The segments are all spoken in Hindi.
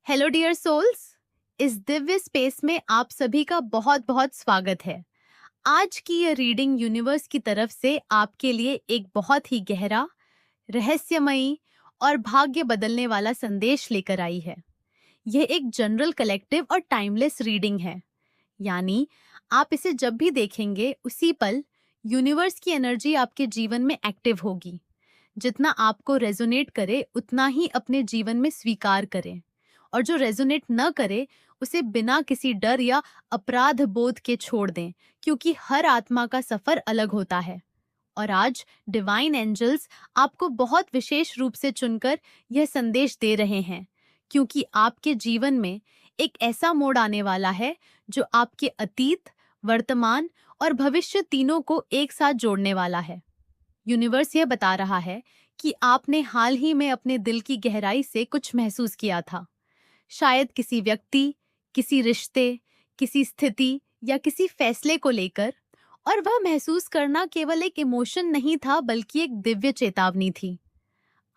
Hello dear souls. इस दिव्य स्पेस में आप सभी का बहुत बहुत स्वागत है। आज की ये रीडिंग यूनिवर्स की तरफ से आपके लिए एक बहुत ही गहरा, रहस्यमयी और भाग्य बदलने वाला संदेश लेकर आई है। यह एक जनरल, कलेक्टिव और टाइमलेस रीडिंग है। यानी आप इसे जब भी देखेंगे उसी पल यूनिवर्स की एनर्जी आपके जीवन में एक्टिव होगी। जितना आपको रेजोनेट करे उतना ही अपने जीवन में स्वीकार करें, और जो रेजोनेट न करे उसे बिना किसी डर या अपराध बोध के छोड़ दें, क्योंकि हर आत्मा का सफर अलग होता है। और आज डिवाइन एंजल्स आपको बहुत विशेष रूप से चुनकर यह संदेश दे रहे हैं, क्योंकि आपके जीवन में एक ऐसा मोड़ आने वाला है जो आपके अतीत, वर्तमान और भविष्य तीनों को एक साथ जोड़ने वाला है। यूनिवर्स यह बता रहा है कि आपने हाल ही में अपने दिल की गहराई से कुछ महसूस किया था। शायद किसी व्यक्ति, किसी रिश्ते, किसी स्थिति या किसी फैसले को लेकर। और वह महसूस करना केवल एक इमोशन नहीं था, बल्कि एक दिव्य चेतावनी थी।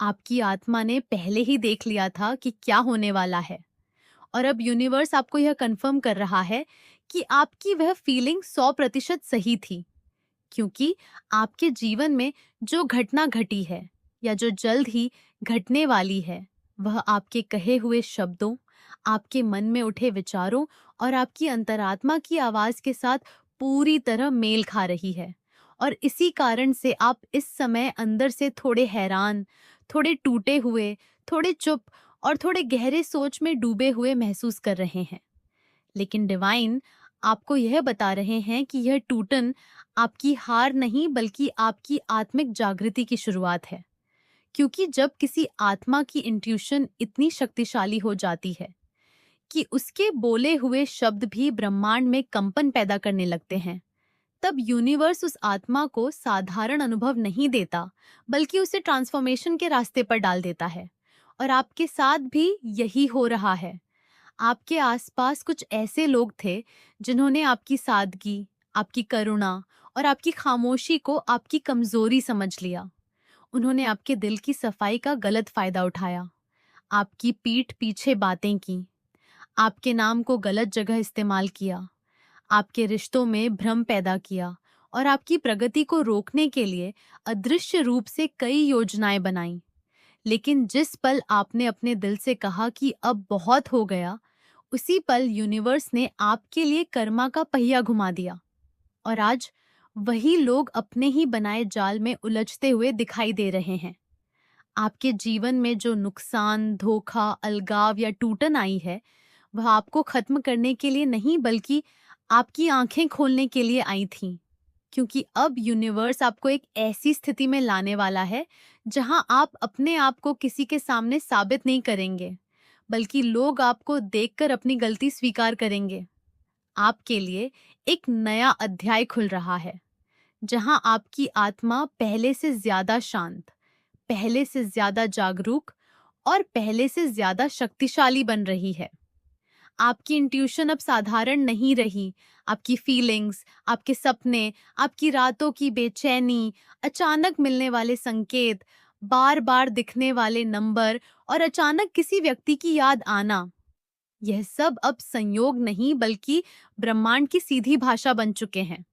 आपकी आत्मा ने पहले ही देख लिया था कि क्या होने वाला है, और अब यूनिवर्स आपको यह कंफर्म कर रहा है कि आपकी वह फीलिंग 100% सही थी। क्योंकि आपके जीवन में जो घटना घटी है या जो जल्द ही घटने वाली है, वह आपके कहे हुए शब्दों, आपके मन में उठे विचारों और आपकी अंतरात्मा की आवाज के साथ पूरी तरह मेल खा रही है। और इसी कारण से आप इस समय अंदर से थोड़े हैरान, थोड़े टूटे हुए, थोड़े चुप और थोड़े गहरे सोच में डूबे हुए महसूस कर रहे हैं। लेकिन डिवाइन आपको यह बता रहे हैं कि यह टूटन आपकी हार नहीं, बल्कि आपकी आत्मिक जागृति की शुरुआत है। क्योंकि जब किसी आत्मा की इंट्यूशन इतनी शक्तिशाली हो जाती है कि उसके बोले हुए शब्द भी ब्रह्मांड में कंपन पैदा करने लगते हैं, तब यूनिवर्स उस आत्मा को साधारण अनुभव नहीं देता, बल्कि उसे ट्रांसफॉर्मेशन के रास्ते पर डाल देता है। और आपके साथ भी यही हो रहा है। आपके आसपास कुछ ऐसे लोग थे जिन्होंने आपकी सादगी, आपकी करुणा और आपकी खामोशी को आपकी कमजोरी समझ लिया। उन्होंने आपके दिल की सफाई का गलत फायदा उठाया, आपकी पीठ पीछे बातें की, आपके नाम को गलत जगह इस्तेमाल किया, आपके रिश्तों में भ्रम पैदा किया और आपकी प्रगति को रोकने के लिए अदृश्य रूप से कई योजनाएं बनाई। लेकिन जिस पल आपने अपने दिल से कहा कि अब बहुत हो गया, उसी पल यूनिवर्स ने आपके लिए कर्मा का पहिया घुमा दिया। और आज वही लोग अपने ही बनाए जाल में उलझते हुए दिखाई दे रहे हैं। आपके जीवन में जो नुकसान, धोखा, अलगाव या टूटन आई है, वह आपको खत्म करने के लिए नहीं, बल्कि आपकी आंखें खोलने के लिए आई थी। क्योंकि अब यूनिवर्स आपको एक ऐसी स्थिति में लाने वाला है जहां आप अपने आप को किसी के सामने साबित नहीं करेंगे, बल्कि लोग आपको देखकर अपनी गलती स्वीकार करेंगे। आपके लिए एक नया अध्याय खुल रहा है, जहां आपकी आत्मा पहले से ज्यादा शांत, पहले से ज्यादा जागरूक और पहले से ज्यादा शक्तिशाली बन रही है। आपकी इंट्यूशन अब साधारण नहीं रही। आपकी फीलिंग्स, आपके सपने, आपकी रातों की बेचैनी, अचानक मिलने वाले संकेत, बार बार दिखने वाले नंबर और अचानक किसी व्यक्ति की याद आना, यह सब अब संयोग नहीं, बल्कि ब्रह्मांड की सीधी भाषा बन चुके हैं।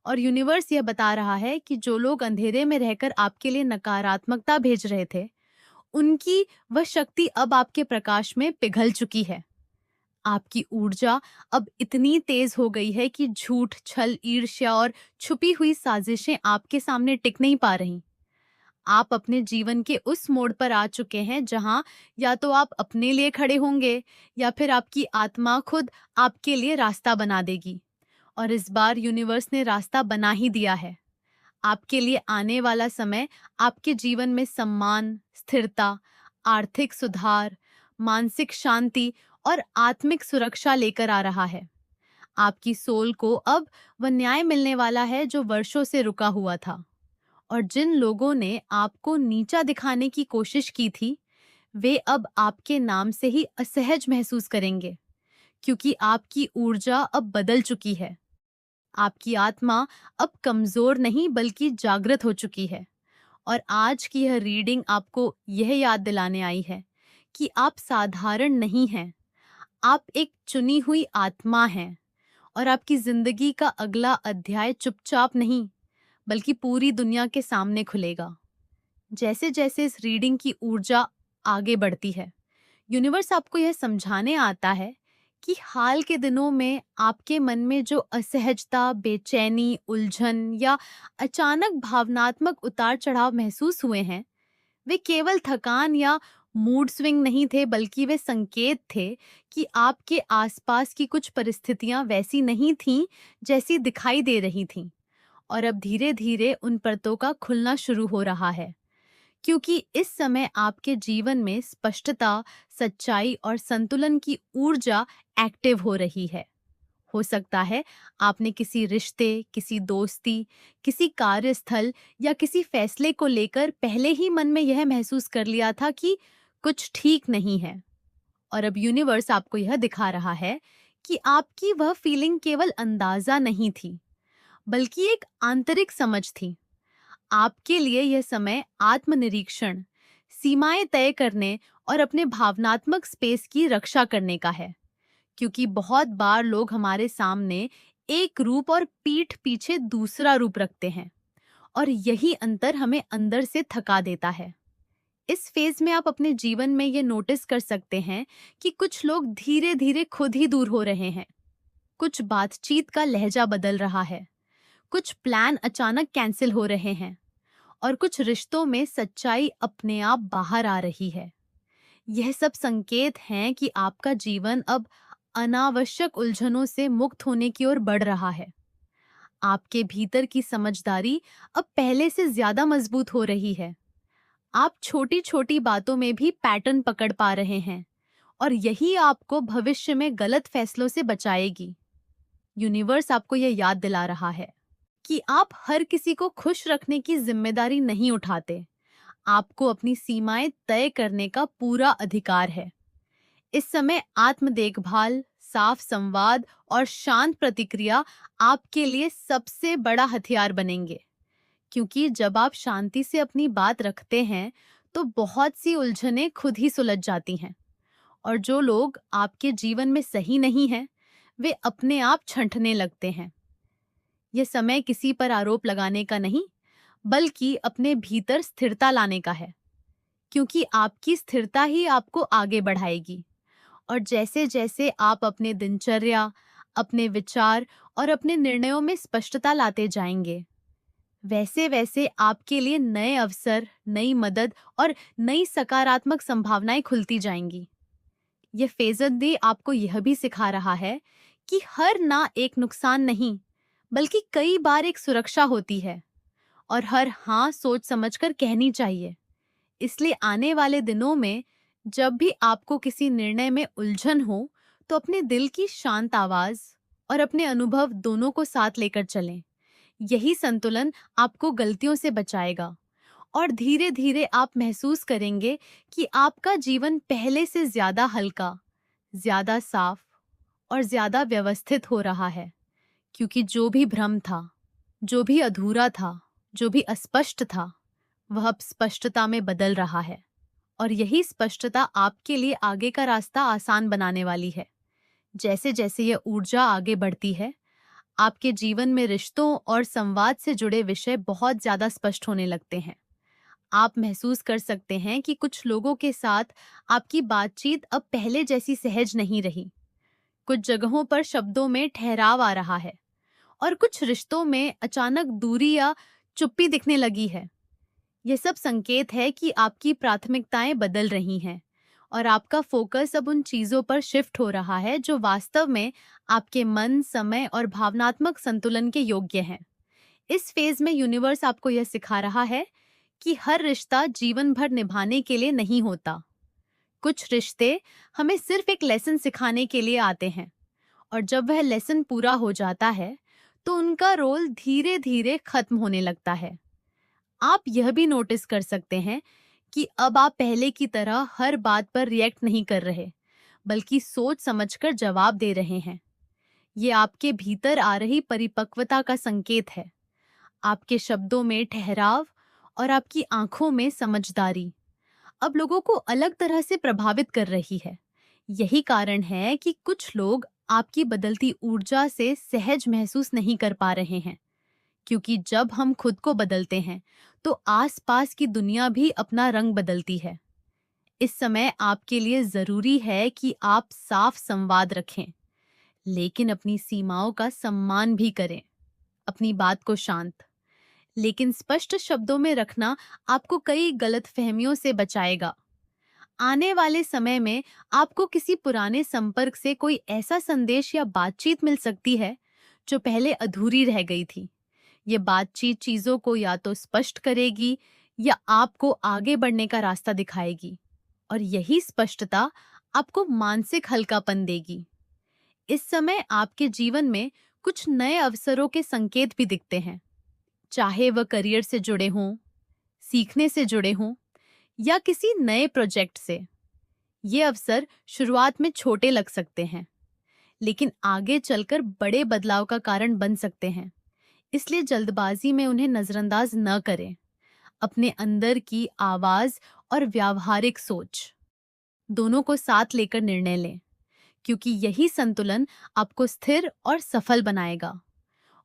और यूनिवर्स यह बता रहा है कि जो लोग अंधेरे में रहकर आपके लिए नकारात्मकता भेज रहे थे, उनकी वह शक्ति अब आपके प्रकाश में पिघल चुकी है। आपकी ऊर्जा अब इतनी तेज हो गई है कि झूठ, छल, ईर्ष्या और छुपी हुई साजिशें आपके सामने टिक नहीं पा रही। आप अपने जीवन के उस मोड़ पर आ चुके हैं जहां या तो आप अपने लिए खड़े होंगे या फिर आपकी आत्मा खुद आपके लिए रास्ता बना देगी। और इस बार यूनिवर्स ने रास्ता बना ही दिया है। आपके लिए आने वाला समय आपके जीवन में सम्मान, स्थिरता, आर्थिक सुधार, मानसिक शांति और आत्मिक सुरक्षा लेकर आ रहा है। आपकी सोल को अब वह न्याय मिलने वाला है जो वर्षों से रुका हुआ था। और जिन लोगों ने आपको नीचा दिखाने की कोशिश की थी, वे अब आपके नाम से ही असहज महसूस करेंगे, क्योंकि आपकी ऊर्जा अब बदल चुकी है। आपकी आत्मा अब कमजोर नहीं, बल्कि जागृत हो चुकी है। और आज की यह रीडिंग आपको यह याद दिलाने आई है कि आप साधारण नहीं हैं, आप एक चुनी हुई आत्मा हैं और आपकी जिंदगी का अगला अध्याय चुपचाप नहीं, बल्कि पूरी दुनिया के सामने खुलेगा। जैसे जैसे इस रीडिंग की ऊर्जा आगे बढ़ती है, यूनिवर्स आपको यह समझाने आता है कि हाल के दिनों में आपके मन में जो असहजता, बेचैनी, उलझन या अचानक भावनात्मक उतार चढ़ाव महसूस हुए हैं, वे केवल थकान या मूड स्विंग नहीं थे, बल्कि वे संकेत थे कि आपके आसपास की कुछ परिस्थितियां वैसी नहीं थीं जैसी दिखाई दे रही थीं, और अब धीरे धीरे उन परतों का खुलना शुरू हो रहा है। क्योंकि इस समय आपके जीवन में स्पष्टता, सच्चाई और संतुलन की ऊर्जा एक्टिव हो रही है। हो सकता है आपने किसी रिश्ते, किसी दोस्ती, किसी कार्यस्थल या किसी फैसले को लेकर पहले ही मन में यह महसूस कर लिया था कि कुछ ठीक नहीं है, और अब यूनिवर्स आपको यह दिखा रहा है कि आपकी वह फीलिंग केवल अंदाजा नहीं थी, बल्कि एक आंतरिक समझ थी। आपके लिए यह समय आत्मनिरीक्षण, सीमाएं तय करने और अपने भावनात्मक स्पेस की रक्षा करने का है। क्योंकि बहुत बार लोग हमारे सामने एक रूप और पीठ पीछे दूसरा रूप रखते हैं, और यही अंतर हमें अंदर से थका देता है। इस फेज में आप अपने जीवन में ये नोटिस कर सकते हैं कि कुछ लोग धीरे धीरे खुद ही दूर हो रहे हैं, कुछ बातचीत का लहजा बदल रहा है, कुछ प्लान अचानक कैंसिल हो रहे हैं, और कुछ रिश्तों में सच्चाई अपने आप बाहर आ रही है। यह सब संकेत हैं कि आपका जीवन अब अनावश्यक उलझनों से मुक्त होने की ओर बढ़ रहा है। आपके भीतर की समझदारी अब पहले से ज्यादा मजबूत हो रही है। आप छोटी छोटी बातों में भी पैटर्न पकड़ पा रहे हैं, और यही आपको भविष्य में गलत फैसलों से बचाएगी। यूनिवर्स आपको यह याद दिला रहा है कि आप हर किसी को खुश रखने की जिम्मेदारी नहीं उठाते। आपको अपनी सीमाएं तय करने का पूरा अधिकार है। इस समय आत्म देखभाल, साफ संवाद और शांत प्रतिक्रिया आपके लिए सबसे बड़ा हथियार बनेंगे। क्योंकि जब आप शांति से अपनी बात रखते हैं, तो बहुत सी उलझनें खुद ही सुलझ जाती हैं, और जो लोग आपके जीवन में सही नहीं हैं, वे अपने आप छंटने लगते हैं। यह समय किसी पर आरोप लगाने का नहीं, बल्कि अपने भीतर स्थिरता लाने का है। क्योंकि आपकी स्थिरता ही आपको आगे बढ़ाएगी। और जैसे जैसे आप अपने दिनचर्या, अपने विचार और अपने निर्णयों में स्पष्टता लाते जाएंगे, वैसे वैसे आपके लिए नए अवसर, नई मदद और नई सकारात्मक संभावनाएं खुलती जाएंगी। यह फेज़दी आपको यह भी सिखा रहा है कि हर ना एक नुकसान नहीं, बल्कि कई बार एक सुरक्षा होती है, और हर हाँ सोच समझकर कहनी चाहिए। इसलिए आने वाले दिनों में जब भी आपको किसी निर्णय में उलझन हो, तो अपने दिल की शांत आवाज और अपने अनुभव दोनों को साथ लेकर चलें। यही संतुलन आपको गलतियों से बचाएगा, और धीरे धीरे आप महसूस करेंगे कि आपका जीवन पहले से ज्यादा हल्का, ज्यादा साफ और ज्यादा व्यवस्थित हो रहा है। क्योंकि जो भी भ्रम था, जो भी अधूरा था, जो भी अस्पष्ट था, वह अब स्पष्टता में बदल रहा है, और यही स्पष्टता आपके लिए आगे का रास्ता आसान बनाने वाली है। जैसे जैसे यह ऊर्जा आगे बढ़ती है, आपके जीवन में रिश्तों और संवाद से जुड़े विषय बहुत ज्यादा स्पष्ट होने लगते हैं। आप महसूस कर सकते हैं कि कुछ लोगों के साथ आपकी बातचीत अब पहले जैसी सहज नहीं रही। कुछ जगहों पर शब्दों में ठहराव आ रहा है, और कुछ रिश्तों में अचानक दूरी या चुप्पी दिखने लगी है। यह सब संकेत है कि आपकी प्राथमिकताएं बदल रही हैं, और आपका फोकस अब उन चीजों पर शिफ्ट हो रहा है जो वास्तव में आपके मन, समय और भावनात्मक संतुलन के योग्य हैं। इस फेज में यूनिवर्स आपको यह सिखा रहा है कि हर रिश्ता जीवन भर निभाने के लिए नहीं होता। कुछ रिश्ते हमें सिर्फ एक लेसन सिखाने के लिए आते हैं, और जब वह लेसन पूरा हो जाता है, तो उनका रोल धीरे धीरे खत्म होने लगता है। आप यह भी नोटिस कर सकते हैं कि अब आप पहले की तरह हर बात पर रिएक्ट नहीं कर रहे, बल्कि सोच समझकर जवाब दे रहे हैं। ये आपके भीतर आ रही परिपक्वता का संकेत है। आपके शब्दों में ठहराव और आपकी आंखों में समझदारी अब लोगों को अलग तरह से प्रभावित कर रही है। यही कारण है कि कुछ लोग आपकी बदलती ऊर्जा से सहज महसूस नहीं कर पा रहे हैं, क्योंकि जब हम खुद को बदलते हैं तो आसपास की दुनिया भी अपना रंग बदलती है। इस समय आपके लिए जरूरी है कि आप साफ संवाद रखें, लेकिन अपनी सीमाओं का सम्मान भी करें। अपनी बात को शांत लेकिन स्पष्ट शब्दों में रखना आपको कई गलतफहमियों से बचाएगा। आने वाले समय में आपको किसी पुराने संपर्क से कोई ऐसा संदेश या बातचीत मिल सकती है जो पहले अधूरी रह गई थी। ये बातचीत चीजों को या तो स्पष्ट करेगी या आपको आगे बढ़ने का रास्ता दिखाएगी, और यही स्पष्टता आपको मानसिक हल्कापन देगी। इस समय आपके जीवन में कुछ नए अवसरों के संकेत भी दिखते हैं, चाहे वह करियर से जुड़े हों, सीखने से जुड़े हों या किसी नए प्रोजेक्ट से। ये अवसर शुरुआत में छोटे लग सकते हैं, लेकिन आगे चलकर बड़े बदलाव का कारण बन सकते हैं। इसलिए जल्दबाजी में उन्हें नजरअंदाज न करें। अपने अंदर की आवाज और व्यावहारिक सोच दोनों को साथ लेकर निर्णय लें, क्योंकि यही संतुलन आपको स्थिर और सफल बनाएगा।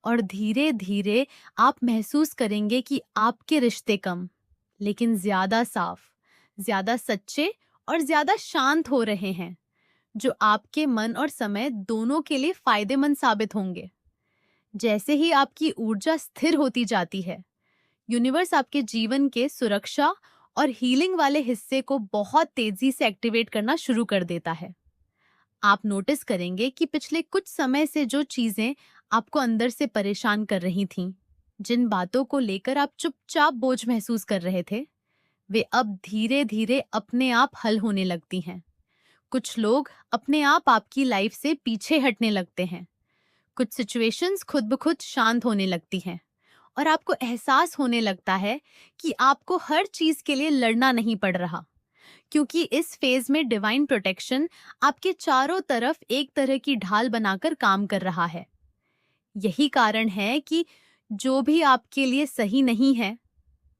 और धीरे धीरे आप महसूस करेंगे कि आपके रिश्ते कम लेकिन ज्यादा साफ, ज्यादा सच्चे और ज्यादा शांत हो रहे हैं, जो आपके मन और समय दोनों के लिए फायदेमंद साबित होंगे। जैसे ही आपकी ऊर्जा स्थिर होती जाती है, यूनिवर्स आपके जीवन के सुरक्षा और हीलिंग वाले हिस्से को बहुत तेजी से एक्टिवेट करना शुरू कर देता है। आप नोटिस करेंगे कि पिछले कुछ समय से जो चीजें आपको अंदर से परेशान कर रही थीं, जिन बातों को लेकर आप चुपचाप बोझ महसूस कर रहे थे, वे अब धीरे धीरे अपने आप हल होने लगती हैं। कुछ लोग अपने आप आपकी लाइफ से पीछे हटने लगते हैं। कुछ सिचुएशंस खुद ब खुद शांत होने लगती हैं, और आपको एहसास होने लगता है कि आपको हर चीज के लिए लड़ना नहीं पड़ रहा, क्योंकि इस फेज में डिवाइन प्रोटेक्शन आपके चारों तरफ एक तरह की ढाल बनाकर काम कर रहा है। यही कारण है कि जो भी आपके लिए सही नहीं है,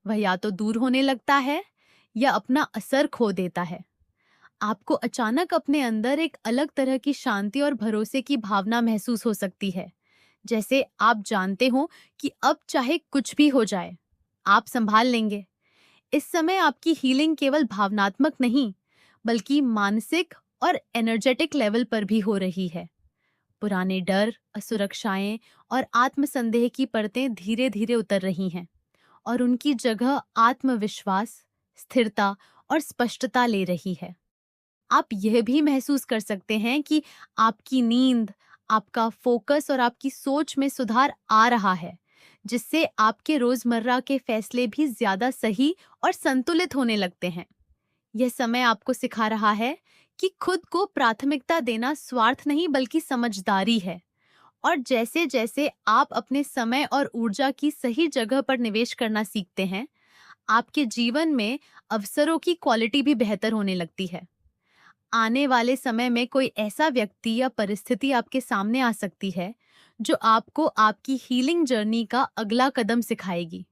वह या तो दूर होने लगता है या अपना असर खो देता है। आपको अचानक अपने अंदर एक अलग तरह की शांति और भरोसे की भावना महसूस हो सकती है, जैसे आप जानते हो कि अब चाहे कुछ भी हो जाए, आप संभाल लेंगे। इस समय आपकी हीलिंग केवल भावनात्मक नहीं, बल्कि मानसिक और एनर्जेटिक लेवल पर भी हो रही है। पुराने डर, असुरक्षाएं और आत्मसंदेह की परतें धीरे धीरे उतर रही हैं, और उनकी जगह आत्मविश्वास, स्थिरता और स्पष्टता ले रही है। आप यह भी महसूस कर सकते हैं कि आपकी नींद, आपका फोकस और आपकी सोच में सुधार आ रहा है, जिससे आपके रोजमर्रा के फैसले भी ज्यादा सही और संतुलित होने लगते हैं। यह समय आपको सिखा रहा है कि खुद को प्राथमिकता देना स्वार्थ नहीं बल्कि समझदारी है। और जैसे जैसे आप अपने समय और ऊर्जा की सही जगह पर निवेश करना सीखते हैं, आपके जीवन में अवसरों की क्वालिटी भी बेहतर होने लगती है। आने वाले समय में कोई ऐसा व्यक्ति या परिस्थिति आपके सामने आ सकती है जो आपको आपकी हीलिंग जर्नी का अगला कदम सिखाएगी।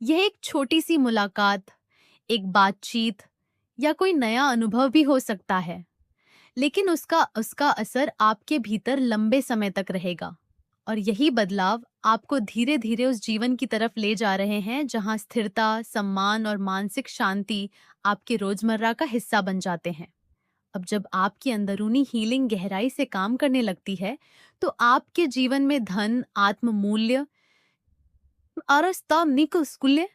यह एक छोटी सी मुलाकात, एक बातचीत या कोई नया अनुभव भी हो सकता है, लेकिन उसका असर आपके भीतर लंबे समय तक रहेगा। और यही बदलाव आपको धीरे धीरे उस जीवन की तरफ ले जा रहे हैं जहां स्थिरता, सम्मान और मानसिक शांति आपके रोजमर्रा का हिस्सा बन जाते हैं। अब जब आपकी अंदरूनी हीलिंग गहराई से काम करने लगती है, तो आपके जीवन में धन, आत्ममूल्य, निकुस्कुल्य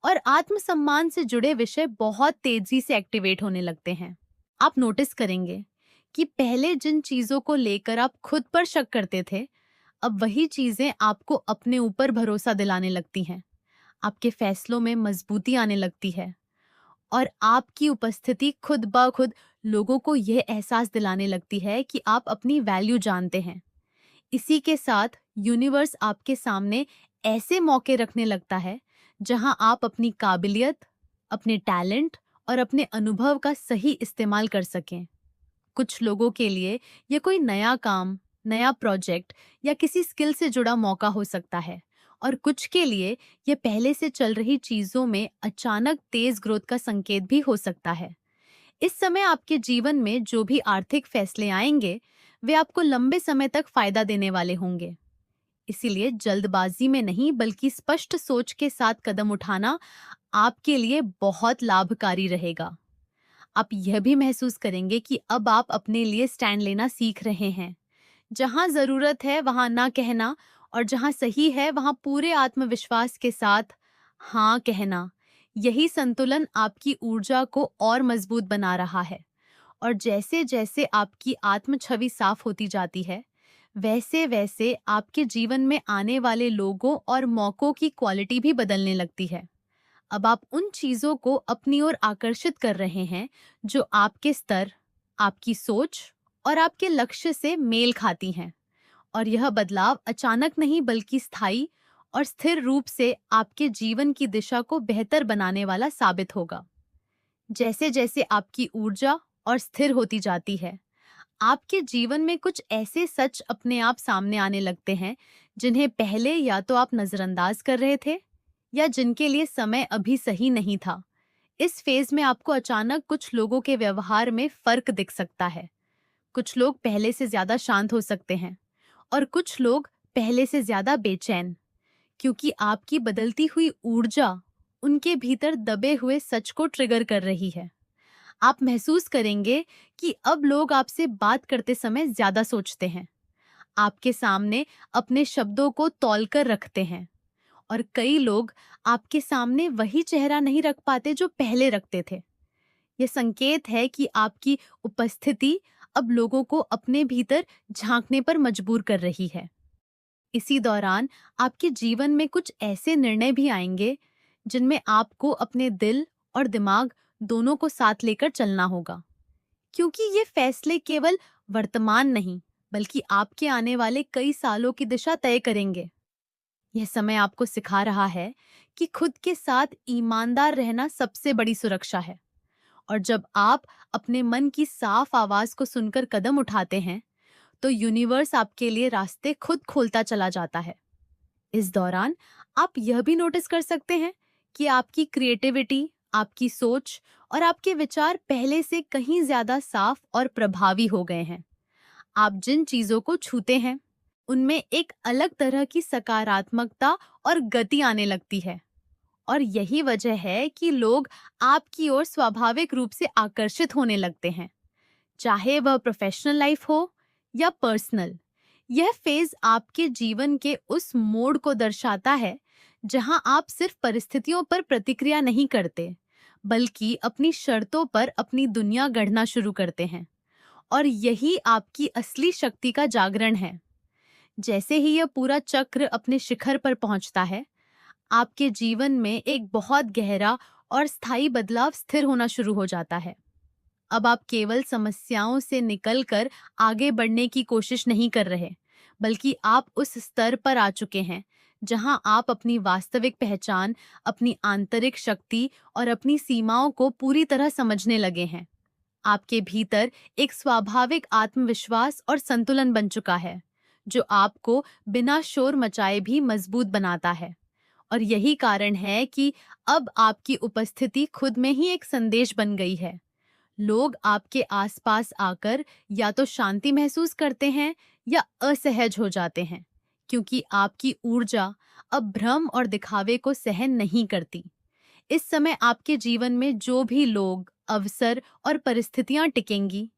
और आत्मसम्मान से जुड़े विषय बहुत तेजी से एक्टिवेट होने लगते हैं। आप नोटिस करेंगे कि पहले जिन चीजों को लेकर आप खुद पर शक करते थे, अब वही चीजें आपको अपने ऊपर भरोसा दिलाने लगती हैं। आपके फैसलों में मजबूती आने लगती है, और आपकी उपस्थिति खुद ब खुद लोगों को यह एहसास दिलाने लगती है कि आप अपनी वैल्यू जानते हैं। इसी के साथ यूनिवर्स आपके सामने ऐसे मौके रखने लगता है जहां आप अपनी काबिलियत, अपने टैलेंट और अपने अनुभव का सही इस्तेमाल कर सकें। कुछ लोगों के लिए यह कोई नया काम, नया प्रोजेक्ट या किसी स्किल से जुड़ा मौका हो सकता है, और कुछ के लिए यह पहले से चल रही चीजों में अचानक तेज ग्रोथ का संकेत भी हो सकता है। इस समय आपके जीवन में जो भी आर्थिक फैसले आएंगे, वे आपको लंबे समय तक फायदा देने वाले होंगे। इसीलिए जल्दबाजी में नहीं बल्कि स्पष्ट सोच के साथ कदम उठाना आपके लिए बहुत लाभकारी रहेगा। आप यह भी महसूस करेंगे कि अब आप अपने लिए स्टैंड लेना सीख रहे हैं। जहां जरूरत है वहां ना कहना, और जहां सही है वहां पूरे आत्मविश्वास के साथ हाँ कहना। यही संतुलन आपकी ऊर्जा को और मजबूत बना रहा है। और जैसे जैसे आपकी आत्म छवि साफ होती जाती है, वैसे वैसे आपके जीवन में आने वाले लोगों और मौकों की क्वालिटी भी बदलने लगती है। अब आप उन चीजों को अपनी ओर आकर्षित कर रहे हैं जो आपके स्तर, आपकी सोच और आपके लक्ष्य से मेल खाती हैं। और यह बदलाव अचानक नहीं बल्कि स्थायी और स्थिर रूप से आपके जीवन की दिशा को बेहतर बनाने वाला साबित होगा। जैसे जैसे आपकी ऊर्जा और स्थिर होती जाती है, आपके जीवन में कुछ ऐसे सच अपने आप सामने आने लगते हैं जिन्हें पहले या तो आप नजरअंदाज कर रहे थे या जिनके लिए समय अभी सही नहीं था। इस फेज में आपको अचानक कुछ लोगों के व्यवहार में फर्क दिख सकता है। कुछ लोग पहले से ज्यादा शांत हो सकते हैं और कुछ लोग पहले से ज्यादा बेचैन, क्योंकि आपकी बदलती हुई ऊर्जा उनके भीतर दबे हुए सच को ट्रिगर कर रही है। आप महसूस करेंगे कि अब लोग आपसे बात करते समय ज्यादा सोचते हैं, आपके सामने अपने शब्दों को तौलकर रखते हैं, और कई लोग आपके सामने वही चेहरा नहीं रख पाते जो पहले रखते थे। यह संकेत है कि आपकी उपस्थिति अब लोगों को अपने भीतर झांकने पर मजबूर कर रही है। इसी दौरान आपके जीवन में कुछ ऐसे निर्णय भी आएंगे जिनमें आपको अपने दिल और दिमाग दोनों को साथ लेकर चलना होगा, क्योंकि ये फैसले केवल वर्तमान नहीं बल्कि आपके आने वाले कई सालों की दिशा तय करेंगे। यह समय आपको सिखा रहा है कि खुद के साथ ईमानदार रहना सबसे बड़ी सुरक्षा है। और जब आप अपने मन की साफ आवाज को सुनकर कदम उठाते हैं, तो यूनिवर्स आपके लिए रास्ते खुद खोलता चला जाता है। इस दौरान आप यह भी नोटिस कर सकते हैं कि आपकी क्रिएटिविटी, आपकी सोच और आपके विचार पहले से कहीं ज्यादा साफ और प्रभावी हो गए हैं। आप जिन चीजों को छूते हैं, उनमें एक अलग तरह की सकारात्मकता और गति आने लगती है। और यही वजह है कि लोग आपकी ओर स्वाभाविक रूप से आकर्षित होने लगते हैं, चाहे वह प्रोफेशनल लाइफ हो या पर्सनल। यह फेज आपके जीवन के उस मोड़ को दर्शाता है जहां आप सिर्फ परिस्थितियों पर प्रतिक्रिया नहीं करते, बल्कि अपनी शर्तों पर अपनी दुनिया गढ़ना शुरू करते हैं। और यही आपकी असली शक्ति का जागरण है। जैसे ही यह पूरा चक्र अपने शिखर पर पहुंचता है, आपके जीवन में एक बहुत गहरा और स्थायी बदलाव स्थिर होना शुरू हो जाता है। अब आप केवल समस्याओं से निकलकर आगे बढ़ने की कोशिश नहीं कर रहे, बल्कि आप उस स्तर पर आ चुके हैं जहां आप अपनी वास्तविक पहचान, अपनी आंतरिक शक्ति और अपनी सीमाओं को पूरी तरह समझने लगे हैं। आपके भीतर एक स्वाभाविक आत्मविश्वास और संतुलन बन चुका है, जो आपको बिना शोर मचाए भी मजबूत बनाता है। और यही कारण है कि अब आपकी उपस्थिति खुद में ही एक संदेश बन गई है। लोग आपके आसपास आकर या तो शांति महसूस करते हैं या असहज हो जाते हैं, क्योंकि आपकी ऊर्जा अब भ्रम और दिखावे को सहन नहीं करती। इस समय आपके जीवन में जो भी लोग, अवसर और परिस्थितियां टिकेंगी,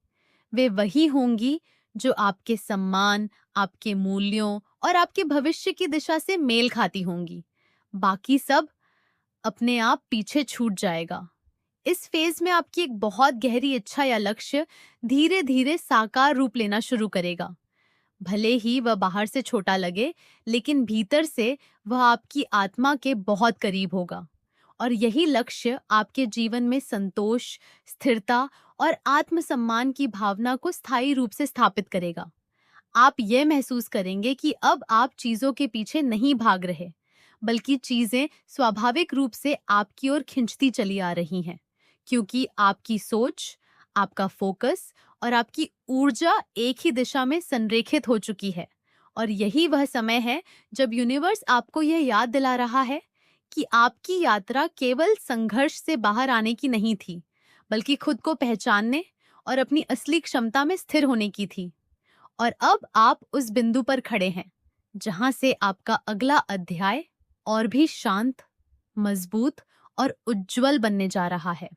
वे वही होंगी जो आपके सम्मान, आपके मूल्यों और आपके भविष्य की दिशा से मेल खाती होंगी। बाकी सब अपने आप पीछे छूट जाएगा। इस फेज में आपकी एक बहुत गहरी इच्छा या लक्ष्य धीरे धीरे साकार रूप लेना शुरू करेगा। भले ही वह बाहर से छोटा लगे, लेकिन भीतर से वह आपकी आत्मा के बहुत करीब होगा। और यही लक्ष्य आपके जीवन में संतोष, स्थिरता और आत्मसम्मान की भावना को स्थायी रूप से स्थापित करेगा। आप यह महसूस करेंगे कि अब आप चीजों के पीछे नहीं भाग रहे, बल्कि चीजें स्वाभाविक रूप से आपकी ओर खिंचती चली आ रही हैं, क्योंकि आपकी सोच, आपका फोकस और आपकी ऊर्जा एक ही दिशा में संरेखित हो चुकी है। और यही वह समय है जब यूनिवर्स आपको यह याद दिला रहा है कि आपकी यात्रा केवल संघर्ष से बाहर आने की नहीं थी, बल्कि खुद को पहचानने और अपनी असली क्षमता में स्थिर होने की थी। और अब आप उस बिंदु पर खड़े हैं जहां से आपका अगला अध्याय और भी शांत, मजबूत और उज्जवल बनने जा रहा है।